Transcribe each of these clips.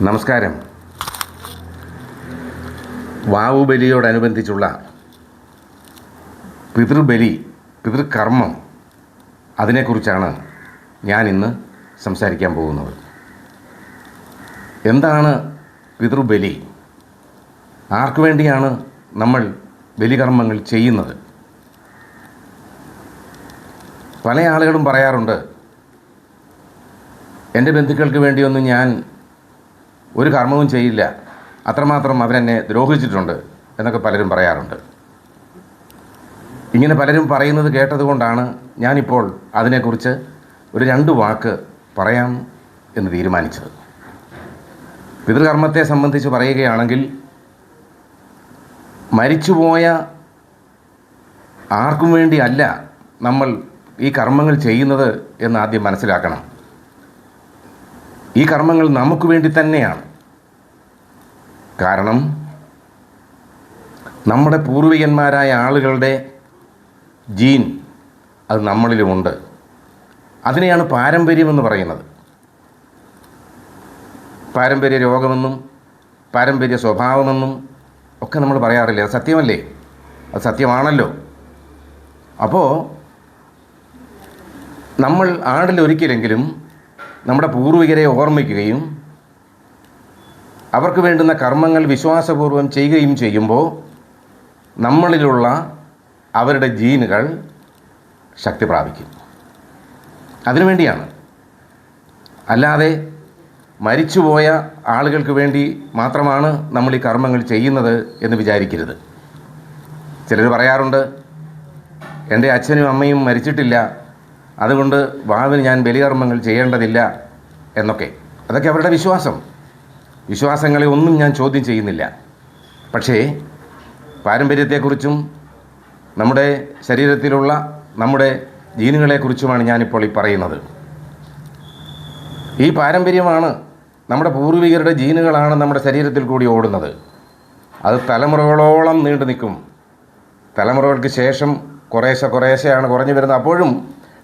നമസ്കാരം. വാവുബലിയോടനുബന്ധിച്ചുള്ള പിതൃബലി, പിതൃകർമ്മം, അതിനെക്കുറിച്ചാണ് ഞാൻ ഇന്ന് സംസാരിക്കാൻ പോകുന്നത്. എന്താണ് പിതൃബലി? ആർക്കു വേണ്ടിയാണ് നമ്മൾ ബലികർമ്മങ്ങൾ ചെയ്യുന്നത്? പല ആളുകളും പറയാറുണ്ട്, എൻ്റെ ബന്ധുക്കൾക്ക് വേണ്ടിയൊന്നും ഞാൻ ഒരു കർമ്മവും ചെയ്യില്ല, അത്രമാത്രം അവരെന്നെ ദ്രോഹിച്ചിട്ടുണ്ട് എന്നൊക്കെ പലരും പറയാറുണ്ട്. ഇങ്ങനെ പലരും പറയുന്നത് കേട്ടതുകൊണ്ടാണ് ഞാനിപ്പോൾ അതിനെക്കുറിച്ച് ഒരു 2 വാക്ക് പറയാം എന്ന് തീരുമാനിച്ചത്. പിതൃകർമ്മത്തെ സംബന്ധിച്ച് പറയുകയാണെങ്കിൽ, മരിച്ചുപോയ ആർക്കും വേണ്ടി അല്ല നമ്മൾ ഈ കർമ്മങ്ങൾ ചെയ്യുന്നത് എന്ന് ആദ്യം മനസ്സിലാക്കണം. ഈ കർമ്മങ്ങൾ നമുക്ക് വേണ്ടി തന്നെയാണ്. കാരണം നമ്മുടെ പൂർവികന്മാരായ ആളുകളുടെ ജീൻ അത് നമ്മളിലുമുണ്ട്. അതിനെയാണ് പാരമ്പര്യമെന്ന് പറയുന്നത്. പാരമ്പര്യ രോഗമെന്നും പാരമ്പര്യ സ്വഭാവമെന്നും ഒക്കെ നമ്മൾ പറയാറില്ലേ? അത് സത്യമല്ലേ? അത് സത്യമാണല്ലോ. അപ്പോൾ നമ്മൾ ആണ്ടിലൊരിക്കലെങ്കിലും നമ്മുടെ പൂർവികരെ ഓർമ്മിക്കുകയും അവർക്ക് വേണ്ടുന്ന കർമ്മങ്ങൾ വിശ്വാസപൂർവ്വം ചെയ്യുകയും ചെയ്യുമ്പോൾ നമ്മളിലുള്ള അവരുടെ ജീനുകൾ ശക്തി പ്രാപിക്കും. അതിനുവേണ്ടിയാണ്. അല്ലാതെ മരിച്ചുപോയ ആളുകൾക്ക് വേണ്ടി മാത്രമാണ് നമ്മൾ ഈ കർമ്മങ്ങൾ ചെയ്യുന്നത് എന്ന് വിചാരിക്കരുത്. ചിലർ പറയാറുണ്ട്, എൻ്റെ അച്ഛനും അമ്മയും മരിച്ചിട്ടില്ല, അതുകൊണ്ട് വാവിന് ഞാൻ ബലികർമ്മങ്ങൾ ചെയ്യേണ്ടതില്ല എന്നൊക്കെ. അതൊക്കെ അവരുടെ വിശ്വാസം. വിശ്വാസങ്ങളെ ഒന്നും ഞാൻ ചോദ്യം ചെയ്യുന്നില്ല. പക്ഷേ പാരമ്പര്യത്തെക്കുറിച്ചും നമ്മുടെ ശരീരത്തിലുള്ള നമ്മുടെ ജീനുകളെക്കുറിച്ചുമാണ് ഞാനിപ്പോൾ ഈ പറയുന്നത്. ഈ പാരമ്പര്യമാണ്, നമ്മുടെ പൂർവികരുടെ ജീനുകളാണ് നമ്മുടെ ശരീരത്തിൽ കൂടി ഓടുന്നത്. അത് തലമുറകളോളം നീണ്ടു നിൽക്കും. തലമുറകൾക്ക് ശേഷം കുറേശ്ശെയാണ് കുറഞ്ഞു വരുന്നത്. അപ്പോഴും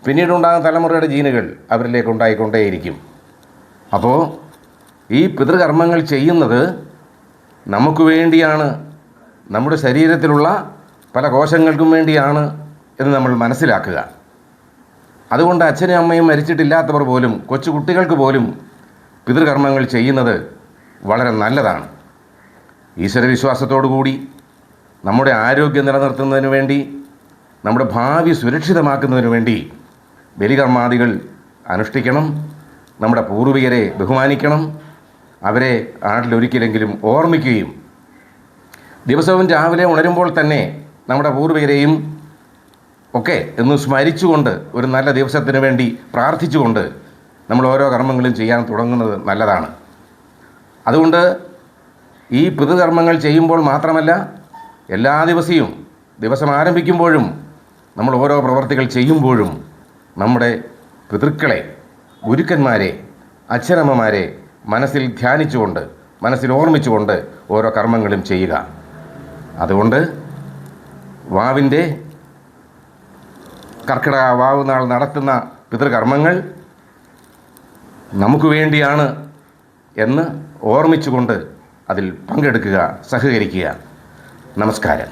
പിന്നീടുണ്ടാകുന്ന തലമുറയുടെ ജീനുകൾ അവരിലേക്ക് ഉണ്ടായിക്കൊണ്ടേയിരിക്കും. അപ്പോൾ ഈ പിതൃകർമ്മങ്ങൾ ചെയ്യുന്നത് നമുക്ക് വേണ്ടിയാണ്, നമ്മുടെ ശരീരത്തിലുള്ള പല കോശങ്ങൾക്കും വേണ്ടിയാണ് എന്ന് നമ്മൾ മനസ്സിലാക്കുക. അതുകൊണ്ട് അച്ഛനും അമ്മയും മരിച്ചിട്ടില്ലാത്തവർ പോലും, കൊച്ചു കുട്ടികൾക്ക് പോലും പിതൃകർമ്മങ്ങൾ ചെയ്യുന്നത് വളരെ നല്ലതാണ്. ഈശ്വരവിശ്വാസത്തോടു കൂടി നമ്മുടെ ആരോഗ്യം നിലനിർത്തുന്നതിന് വേണ്ടി, നമ്മുടെ ഭാവി സുരക്ഷിതമാക്കുന്നതിന് വേണ്ടി ബലികർമാദികൾ അനുഷ്ഠിക്കണം. നമ്മുടെ പൂർവികരെ ബഹുമാനിക്കണം. അവരെ ആണ്ടിലൊരിക്കലെങ്കിലും ഓർമ്മിക്കുകയും ദിവസവും രാവിലെ ഉണരുമ്പോൾ തന്നെ നമ്മുടെ പൂർവികരെയും ഒക്കെ ഒന്ന് സ്മരിച്ചുകൊണ്ട് ഒരു നല്ല ദിവസത്തിന് വേണ്ടി പ്രാർത്ഥിച്ചുകൊണ്ട് നമ്മൾ ഓരോ കർമ്മങ്ങളും ചെയ്യാൻ തുടങ്ങുന്നത് നല്ലതാണ്. അതുകൊണ്ട് ഈ പിതൃകർമ്മങ്ങൾ ചെയ്യുമ്പോൾ മാത്രമല്ല, എല്ലാ ദിവസം ആരംഭിക്കുമ്പോഴും നമ്മൾ ഓരോ പ്രവർത്തികൾ ചെയ്യുമ്പോഴും നമ്മുടെ പിതൃക്കളെ, ഗുരുക്കന്മാരെ, അച്ഛനമ്മമാരെ മനസ്സിൽ ധ്യാനിച്ചുകൊണ്ട്, മനസ്സിൽ ഓർമ്മിച്ചുകൊണ്ട് ഓരോ കർമ്മങ്ങളും ചെയ്യുക. അതുകൊണ്ട് വാവിൻ്റെ കർക്കിടക വാവ് നാൾ നടത്തുന്ന പിതൃകർമ്മങ്ങൾ നമുക്ക് വേണ്ടിയാണ് എന്ന് ഓർമ്മിച്ചുകൊണ്ട് അതിൽ പങ്കെടുക്കുക, സഹകരിക്കുക. നമസ്കാരം.